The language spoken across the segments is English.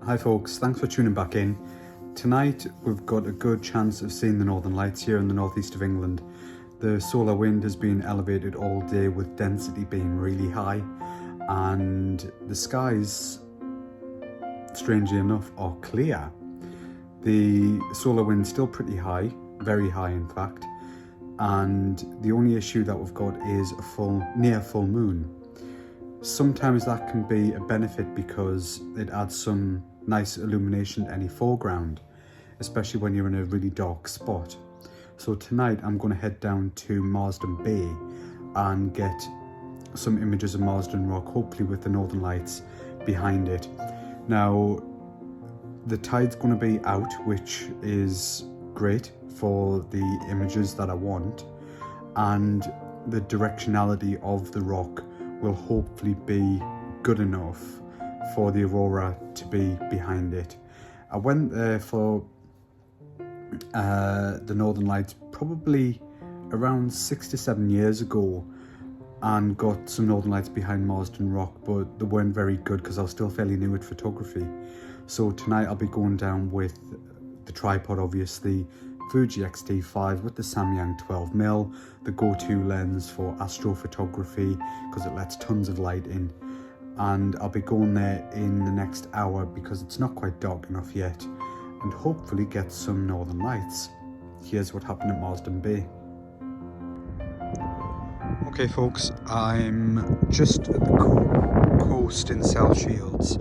Hi folks, thanks for tuning back in. Tonight we've got a good chance of seeing the Northern Lights here in the northeast of England. The solar wind has been elevated all day with density being really high, and the skies, strangely enough, are clear. The solar wind's still pretty high, very high in fact, and the only issue that we've got is a near full moon. Sometimes that can be a benefit because it adds some nice illumination to any foreground, especially when you're in a really dark spot. So tonight I'm going to head down to Marsden Bay and get some images of Marsden Rock, hopefully with the Northern Lights behind it. Now the tide's going to be out, which is great for the images that I want, and the directionality of the rock will hopefully be good enough for the aurora to be behind it. I went there for the Northern Lights probably around 6 to 7 years ago and got some Northern Lights behind Marsden Rock, but they weren't very good because I was still fairly new at photography. So tonight I'll be going down with the tripod, obviously, Fuji XT5 with the Samyang 12mm, the go-to lens for astrophotography because it lets tons of light in. And I'll be going there in the next hour because it's not quite dark enough yet, and hopefully get some Northern Lights. Here's what happened at Marsden Bay. Okay folks, I'm just at the coast in South Shields,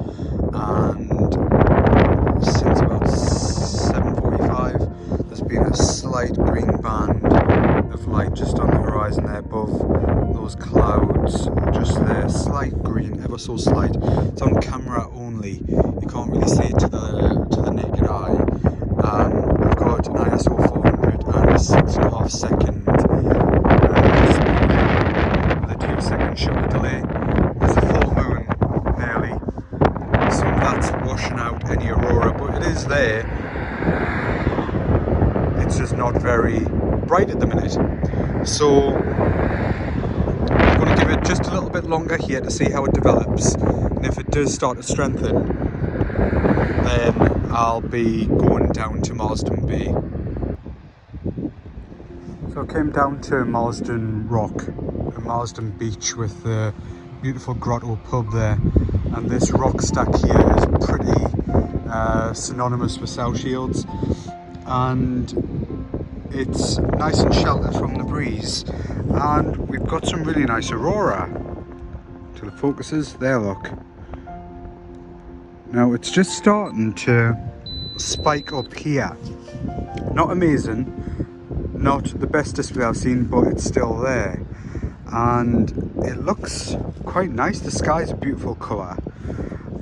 and since about 7:45 there's been a slight green band of light just on the horizon there above those clouds, just there, slight green, ever so slight. It's on camera only, you can't really see it to the naked eye. I've got an ISO 400 and a 6.5 second with a 2-second shutter delay. There's a full moon nearly, so that's washing out any aurora, but it is there. It's just not very bright at the minute. So I'm going to give it just a little bit longer here to see how it develops, and if it does start to strengthen, then I'll be going down to Marsden Bay. So I came down to Marsden Rock, a Marsden beach with the beautiful grotto pub there, and this rock stack here is pretty synonymous with South Shields, and it's nice and sheltered from the breeze, and we've got some really nice aurora. Till it focuses, there look. Now it's just starting to spike up here. Not amazing, not the best display I've seen, but it's still there. And it looks quite nice. The sky's a beautiful colour,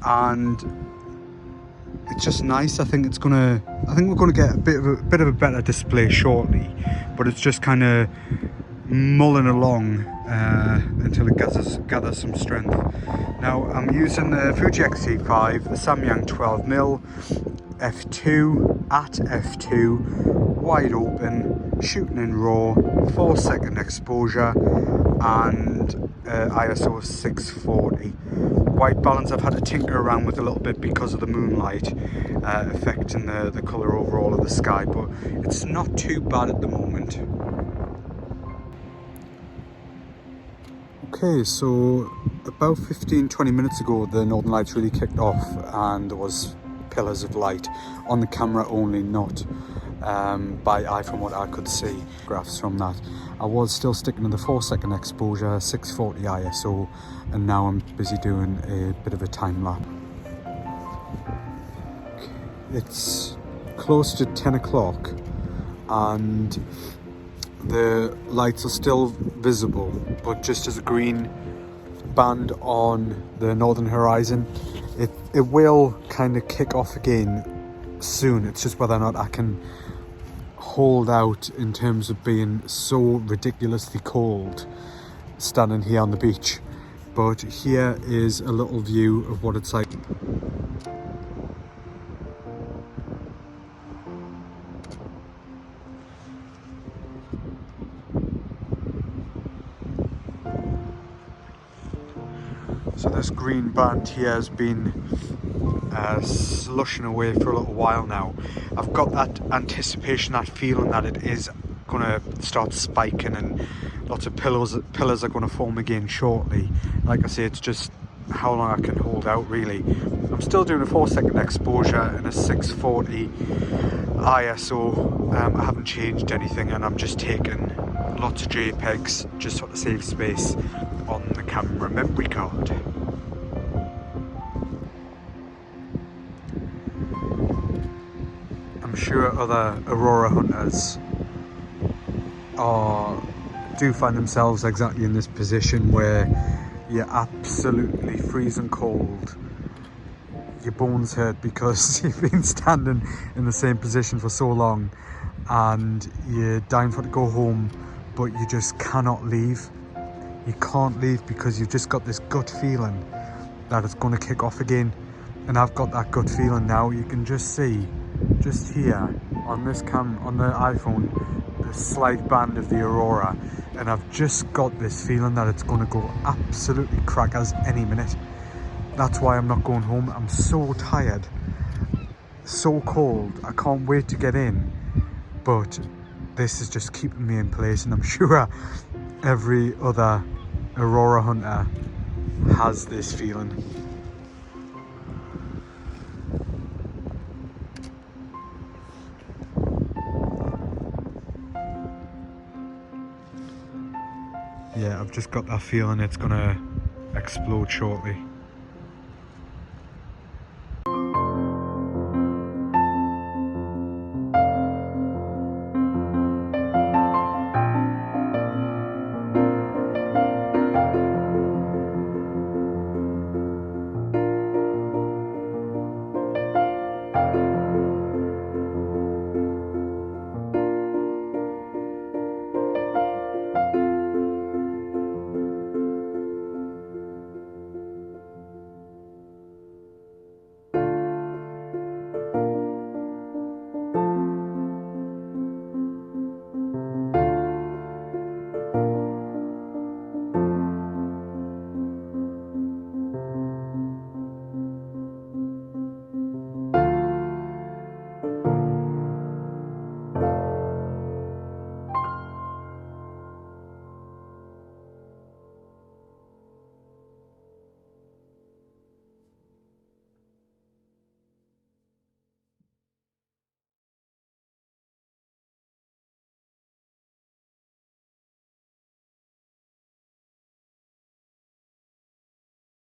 and it's just nice. I think we're gonna get a bit of a better display shortly, but it's just kind of mulling along until it gathers some strength. Now I'm using the Fuji XT5, the Samyang 12mm, f2 at f2, wide open, shooting in RAW, 4-second exposure, and ISO 640. White balance I've had to tinker around with a little bit because of the moonlight affecting the colour overall of the sky, but it's not too bad at the moment. Okay, so about 15-20 minutes ago the Northern Lights really kicked off, and there was pillars of light on the camera only, not by eye from what I could see. Graphs from that. I was still sticking to the 4-second exposure, 640 ISO, and now I'm busy doing a bit of a time lapse. It's close to 10 o'clock and the lights are still visible, but just as a green band on the northern horizon, it will kind of kick off again soon. It's just whether or not I can hold out in terms of being so ridiculously cold standing here on the beach. But here is a little view of what it's like. So this green band here has been slushing away for a little while now. I've got that anticipation, that feeling that it is going to start spiking and lots of pillars are going to form again shortly. Like I say, it's just how long I can hold out really. I'm still doing a 4-second exposure and a 640 ISO. I haven't changed anything, and I'm just taking lots of JPEGs just to save space on the camera memory card. I'm sure other Aurora hunters do find themselves exactly in this position where you're absolutely freezing cold, your bones hurt because you've been standing in the same position for so long, and you're dying for to go home, but you just cannot leave. You can't leave because you've just got this gut feeling that it's going to kick off again. And I've got that gut feeling now. You can just see, just here on this on the iPhone, the slight band of the Aurora, and I've just got this feeling that it's going to go absolutely crackers any minute. That's why I'm not going home. I'm so tired, so cold. I can't wait to get in, but this is just keeping me in place, and I'm sure every other Aurora hunter has this feeling. Yeah, I've just got that feeling it's gonna explode shortly.